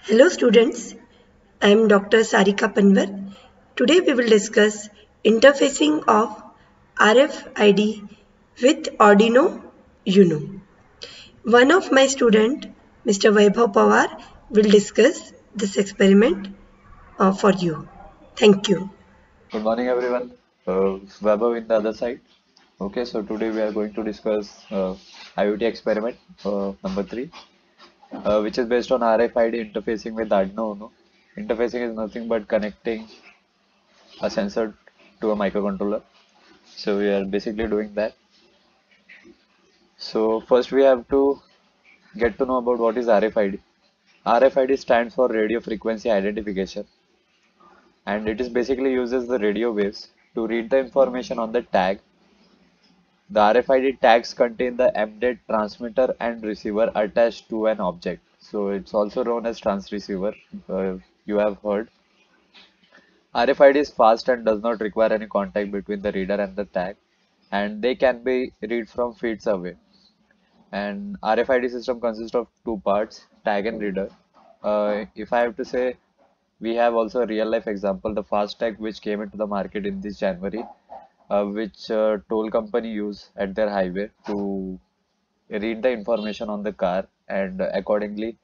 Hello students, I am Dr. Sarika Panwar. Today we will discuss interfacing of RFID with Arduino Uno. One of my student, Mr. Vaibhav Pawar, will discuss this experiment for you. Thank you. Good morning, everyone. Vaibhav in the other side. Okay, so today we are going to discuss IoT experiment number 3, which is based on RFID interfacing with Arduino Uno. Interfacing is nothing but connecting a sensor to a microcontroller. So we are basically doing that. So first we have to get to know about what is RFID. RFID stands for radio frequency identification, and it is basically uses the radio waves to read the information on the tag. The RFID tags contain the embedded transmitter and receiver attached to an object. So it's also known as transceiver. You have heard. RFID is fast and does not require any contact between the reader and the tag, and they can be read from feet away. And RFID system consists of two parts, tag and reader. If I have to say, we have also a real life example, the fast tag which came into the market in this January, which toll company use at their highway to read the information on the car and accordingly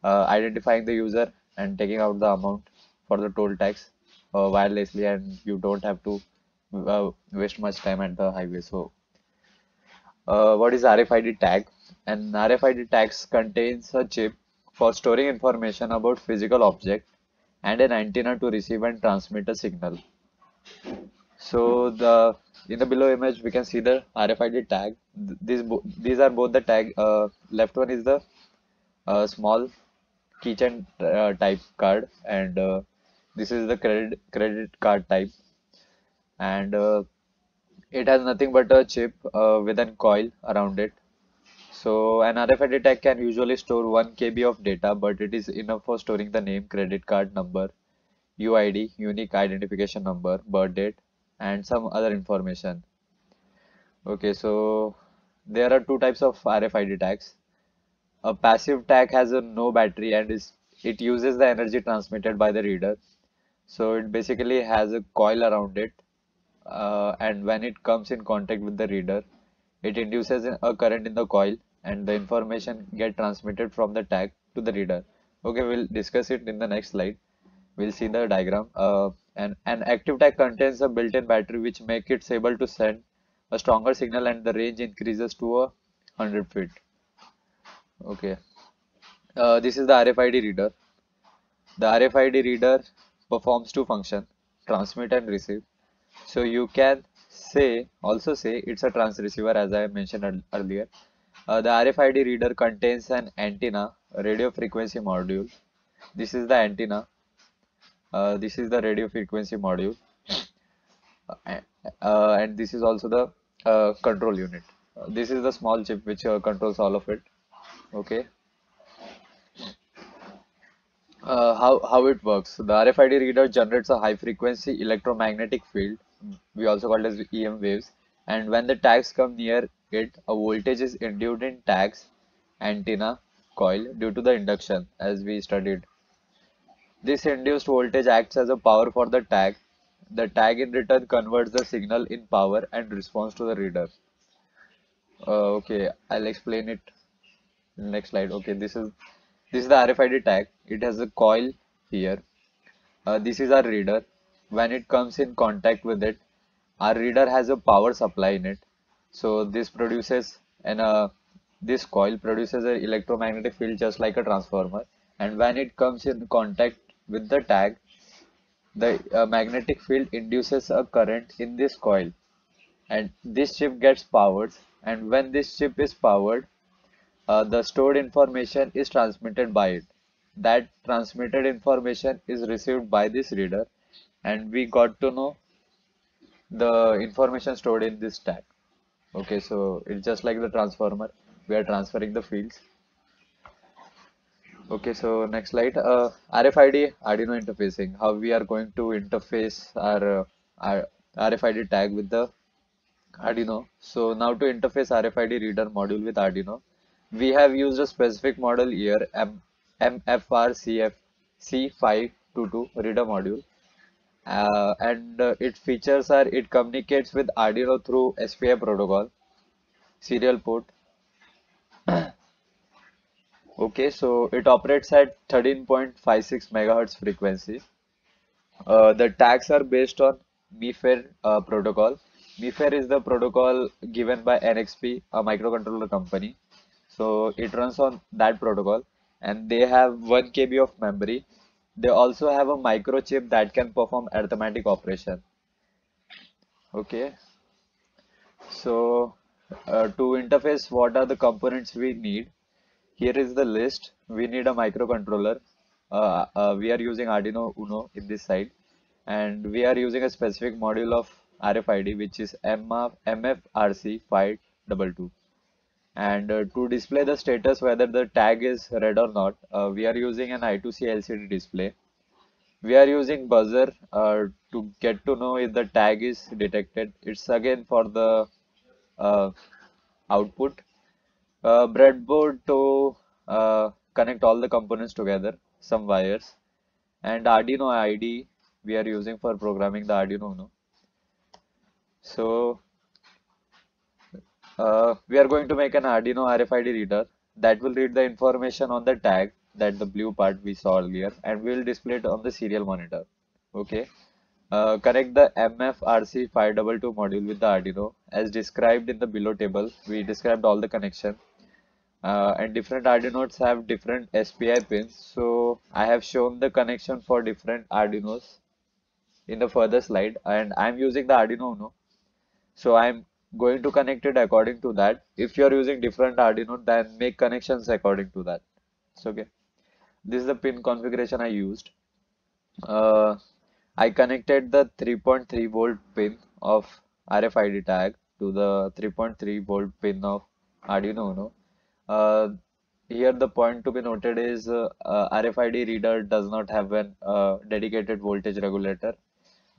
identifying the user and taking out the amount for the toll tax wirelessly, and you don't have to waste much time at the highway. So what is RFID tag? An RFID tags contains a chip for storing information about physical object and an antenna to receive and transmit a signal. So the in the below image we can see the RFID tag. These are both the tag. Left one is the small keychain type card, and this is the credit card type, and it has nothing but a chip with an coil around it. So an RFID tag can usually store 1 KB of data, but it is enough for storing the name, credit card number, UID, unique identification number, birth date, and some other information. Okay, so there are two types of RFID tags. A passive tag has a no battery and it uses the energy transmitted by the reader. So it basically has a coil around it, and when it comes in contact with the reader, it induces a current in the coil, and the information get transmitted from the tag to the reader. Okay, we'll discuss it in the next slide. We'll see the diagram. And an active tag contains a built-in battery which make it able to send a stronger signal, and the range increases to 100 feet. Okay. This is the RFID reader. The RFID reader performs two functions, transmit and receive. So you can also say it's a transceiver, as I mentioned earlier. The RFID reader contains an antenna, a radio frequency module. This is the antenna. This is the radio frequency module, uh, and this is also the control unit. This is the small chip which controls all of it. Okay. How it works? The RFID reader generates a high frequency electromagnetic field. We also call it as EM waves. And when the tags come near it, a voltage is induced in tags, antenna, coil due to the induction, as we studied. This induced voltage acts as a power for the tag. The tag in return converts the signal in power and responds to the reader. Okay, I'll explain it in the next slide. Okay, this is the RFID tag. It has a coil here. This is our reader. When it comes in contact with it, our reader has a power supply in it. So this coil produces an electromagnetic field just like a transformer. And when it comes in contact with the tag, the magnetic field induces a current in this coil, and this chip gets powered. And when this chip is powered, the stored information is transmitted by it. That transmitted information is received by this reader, and we got to know the information stored in this tag. Okay, so it's just like the transformer. We are transferring the fields. Okay, so next slide. RFID Arduino interfacing. How we are going to interface our RFID tag with the Arduino. So now to interface RFID reader module with Arduino, we have used a specific model here, MFRCF C522 reader module. And its features are it communicates with Arduino through SPI protocol, serial port. Okay, so it operates at 13.56 megahertz frequency. The tags are based on MIFARE protocol. MIFARE is the protocol given by NXP, a microcontroller company. So it runs on that protocol, and they have 1 KB of memory. They also have a microchip that can perform arithmetic operation. Okay, so to interface, what are the components we need? Here is the list. We need a microcontroller. We are using Arduino Uno in this side, and we are using a specific module of RFID, which is MFRC522. And to display the status whether the tag is read or not, we are using an I2C LCD display. We are using buzzer to get to know if the tag is detected. It's again for the uh, output. Breadboard to connect all the components together, some wires, and Arduino IDE we are using for programming the Arduino Uno. So we are going to make an Arduino RFID reader that will read the information on the tag, that the blue part we saw earlier, and we will display it on the serial monitor. Okay. Connect the MFRC522 module with the Arduino as described in the below table. We described all the connection. And different Arduinos have different SPI pins. So I have shown the connection for different Arduinos in the further slide, and I'm using the Arduino Uno. So I'm going to connect it according to that. If you're using different Arduino, then make connections according to that. So okay, this is the pin configuration I used. Uh, I connected the 3.3 volt pin of RFID tag to the 3.3 volt pin of Arduino Uno. Uh, Here the point to be noted is RFID reader does not have an dedicated voltage regulator.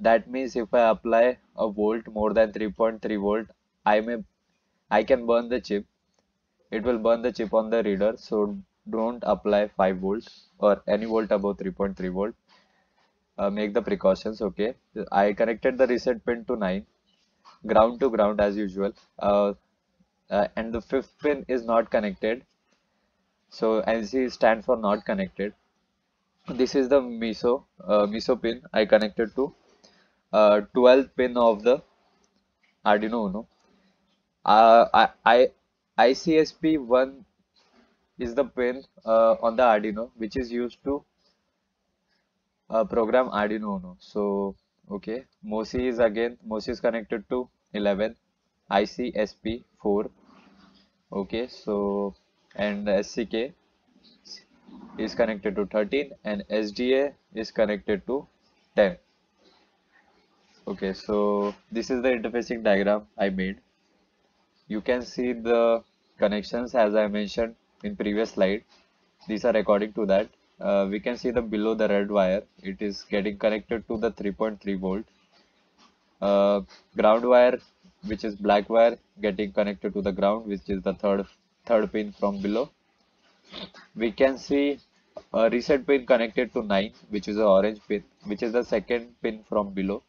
That means if I apply a volt more than 3.3 volt, I can burn the chip. It will burn the chip on the reader. So don't apply 5 volt or any volt above 3.3 volt. Make the precautions. Okay. I connected the reset pin to 9, ground to ground as usual. And the fifth pin is not connected. So NC stands for not connected. This is the MISO pin I connected to 12th pin of the Arduino Uno. ICSP1 is the pin on the Arduino which is used to program Arduino Uno. So okay, MOSI is connected to 11, ICSP4. Okay, so and SCK is connected to 13 and SDA is connected to 10. Okay, so this is the interfacing diagram I made. You can see the connections as I mentioned in previous slide. These are according to that. We can see the below the red wire. It is getting connected to the 3.3 volt. Ground wire, which is black wire, getting connected to the ground, which is the third pin from below. We can see a reset pin connected to 9, which is the orange pin, which is the second pin from below.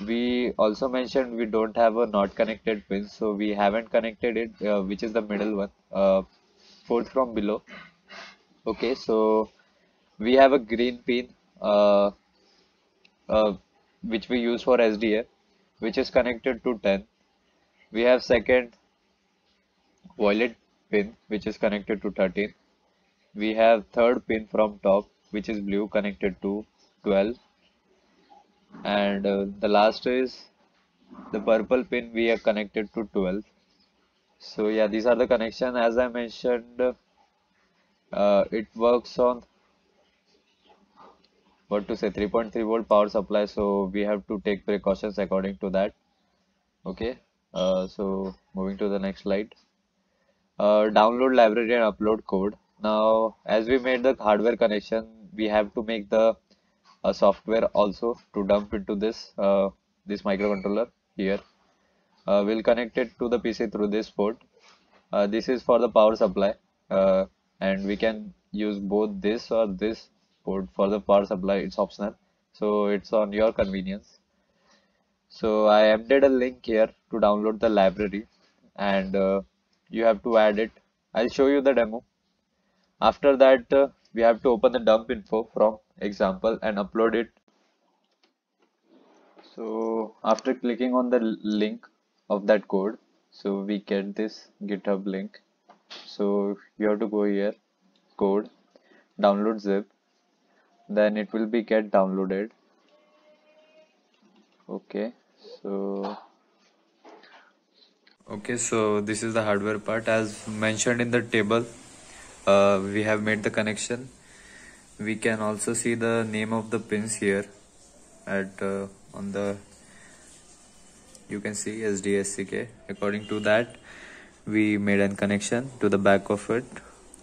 We also mentioned we don't have a not connected pin, so we haven't connected it, which is the middle one, fourth from below. Okay, so we have a green pin, uh, which we use for SDA, which is connected to 10. We have second violet pin, which is connected to 13. We have third pin from top, which is blue, connected to 12. And the last is the purple pin we are connected to 12. So yeah, these are the connection. As I mentioned, it works on what to say 3.3 volt power supply, so we have to take precautions according to that. Okay, so moving to the next slide. Download library and upload code. Now as we made the hardware connection, we have to make the software also to dump into this microcontroller here. We'll connect it to the PC through this port. This is for the power supply, and we can use both this or this port for the power supply. It's optional, so it's on your convenience. So I embedded a link here to download the library, and you have to add it. I'll show you the demo. After that, we have to open the dump info from example and upload it. So after clicking on the link of that code, so we get this GitHub link. So you have to go here, code, download zip, then it will be get downloaded. Okay, so so this is the hardware part. As mentioned in the table, we have made the connection. We can also see the name of the pins here at on the, you can see SDSCK. According to that, we made a connection to the back of it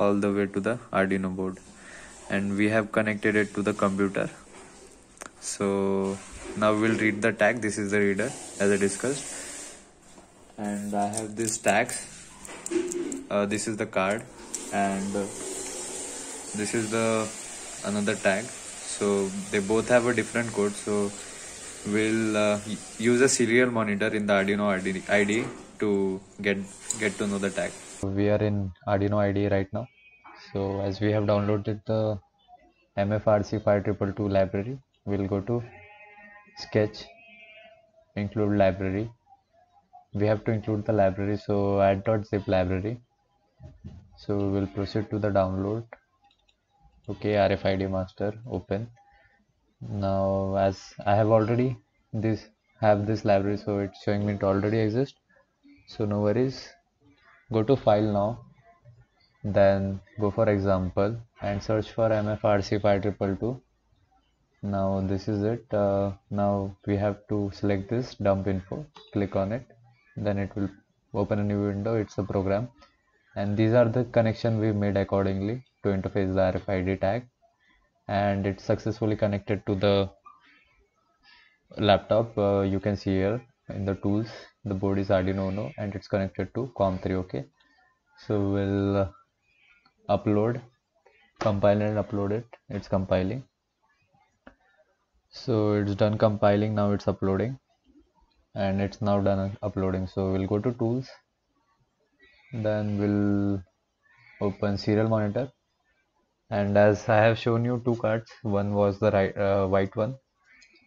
all the way to the Arduino board, and we have connected it to the computer. So now we'll read the tag. This is the reader as I discussed, and I have these tags. This is the card, and this is the another tag. So they both have a different code. So we'll use a serial monitor in the Arduino IDE to get to know the tag. We are in Arduino IDE right now. So as we have downloaded the MFRC 5222 library, we'll go to Sketch, include library. We have to include the library, so add.zip library. So we'll proceed to the download. Okay, RFID master, open. Now as I have already have this library, so it's showing me it already exists, so no worries. Go to file now, then go for example and search for MFRC 5222. Now this is it. Now we have to select this dump info, click on it, then it will open a new window. It's a program, and these are the connection we made accordingly to interface the RFID tag, and it's successfully connected to the laptop. You can see here in the tools, the board is Arduino Uno and it's connected to COM3. Okay, so we'll compile and upload it. It's compiling. So it's done compiling. Now it's uploading, and it's now done uploading. So we'll go to tools, then we'll open serial monitor, and as I have shown you two cards, one was the white one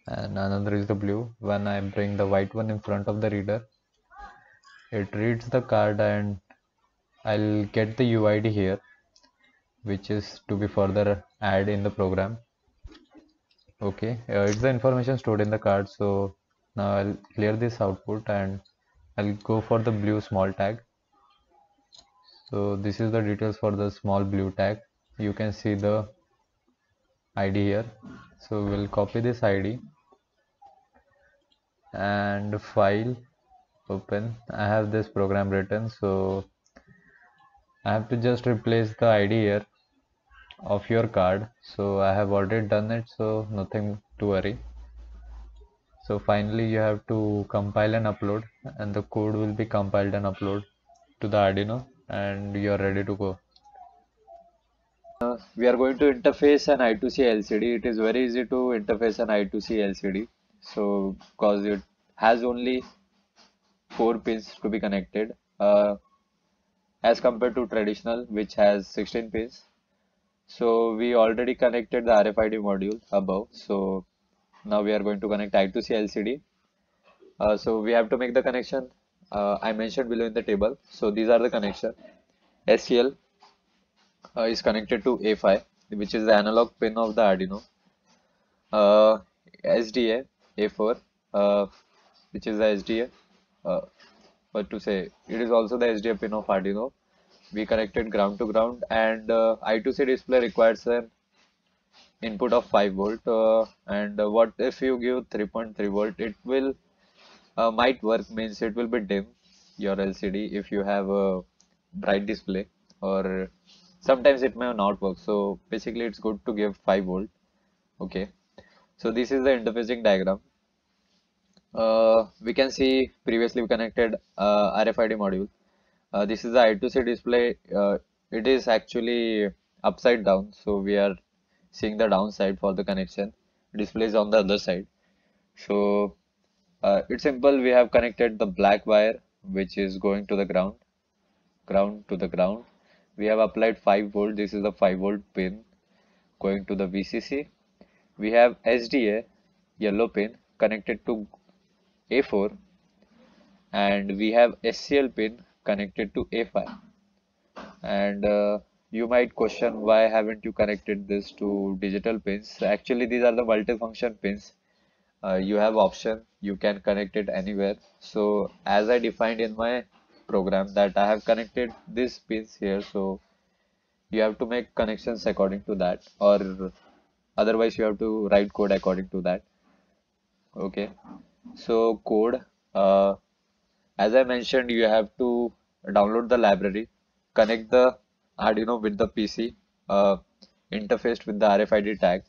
and another is the blue. When I bring the white one in front of the reader, it reads the card and I'll get the UID here, which is to be further add in the program. Okay, it's the information stored in the card. So now I'll clear this output and I'll go for the blue small tag. So this is the details for the small blue tag. You can see the ID here. So we'll copy this ID and file, open. I have this program written, so I have to just replace the ID here of your card. So I have already done it, so nothing to worry. So finally you have to compile and upload, and the code will be compiled and upload to the Arduino, and you are ready to go. We are going to interface an I2C LCD. It is very easy to interface an I2C LCD. So because it has only 4 pins to be connected, as compared to traditional which has 16 pins. So we already connected the RFID module above. So now we are going to connect I2C LCD. So we have to make the connection. I mentioned below in the table. So these are the connection. SCL is connected to A5, which is the analog pin of the Arduino. SDA A4, which is the SDA. What to say? It is also the SDA pin of Arduino. We connected ground to ground, and I2C display requires an input of 5 volt. And what if you give 3.3 volt? It will might work, means it will be dim your LCD if you have a bright display, or sometimes it may not work. So basically it's good to give 5 volt. Okay, so this is the interfacing diagram. We can see previously we connected RFID module. This is the I2C display. It is actually upside down, so we are seeing the downside for the connection. Display is on the other side. So it's simple. We have connected the black wire which is going to the ground, ground to the ground. We have applied 5 volt. This is the 5-volt pin going to the VCC. We have SDA yellow pin connected to A4, and we have SCL pin connected to A5. And you might question, why haven't you connected this to digital pins? Actually, these are the multifunction pins. You have option, you can connect it anywhere. So as I defined in my program that I have connected these pins here, so you have to make connections according to that, or otherwise you have to write code according to that. Okay, so code, uh, as I mentioned, you have to download the library, connect the Arduino with the PC, uh, interfaced with the RFID tag.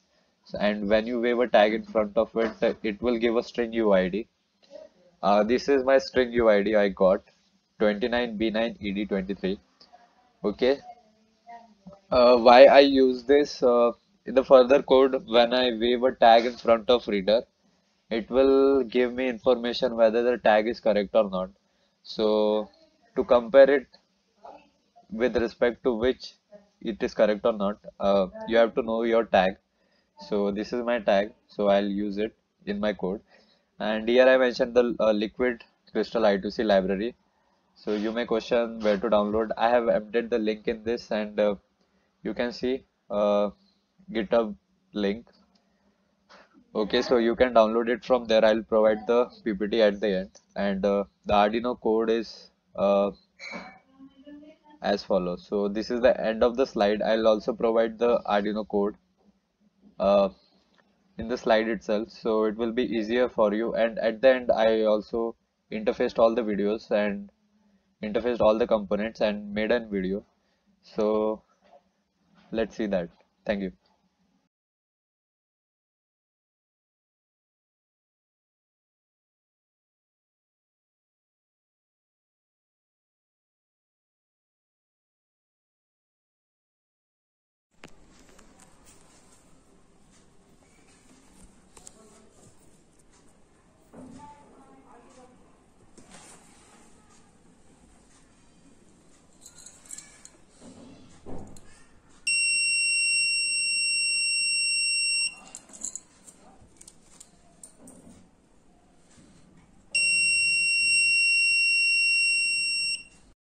And when you wave a tag in front of it, it will give a string UID. This is my string UID I got, 29B9ED23. Okay. Why I use this? In the further code, when I wave a tag in front of reader, it will give me information whether the tag is correct or not. So to compare it with respect to which it is correct or not, you have to know your tag. So this is my tag, so I'll use it in my code. And here I mentioned the liquid crystal I2C library. So you may question where to download. I have embedded the link in this, and you can see GitHub link. Okay, so you can download it from there. I'll provide the PPT at the end, and the Arduino code is as follows. So this is the end of the slide. I'll also provide the Arduino code uh, in the slide itself, so it will be easier for you. And at the end, I also interfaced all the videos and interfaced all the components and made a video. So let's see that. Thank you.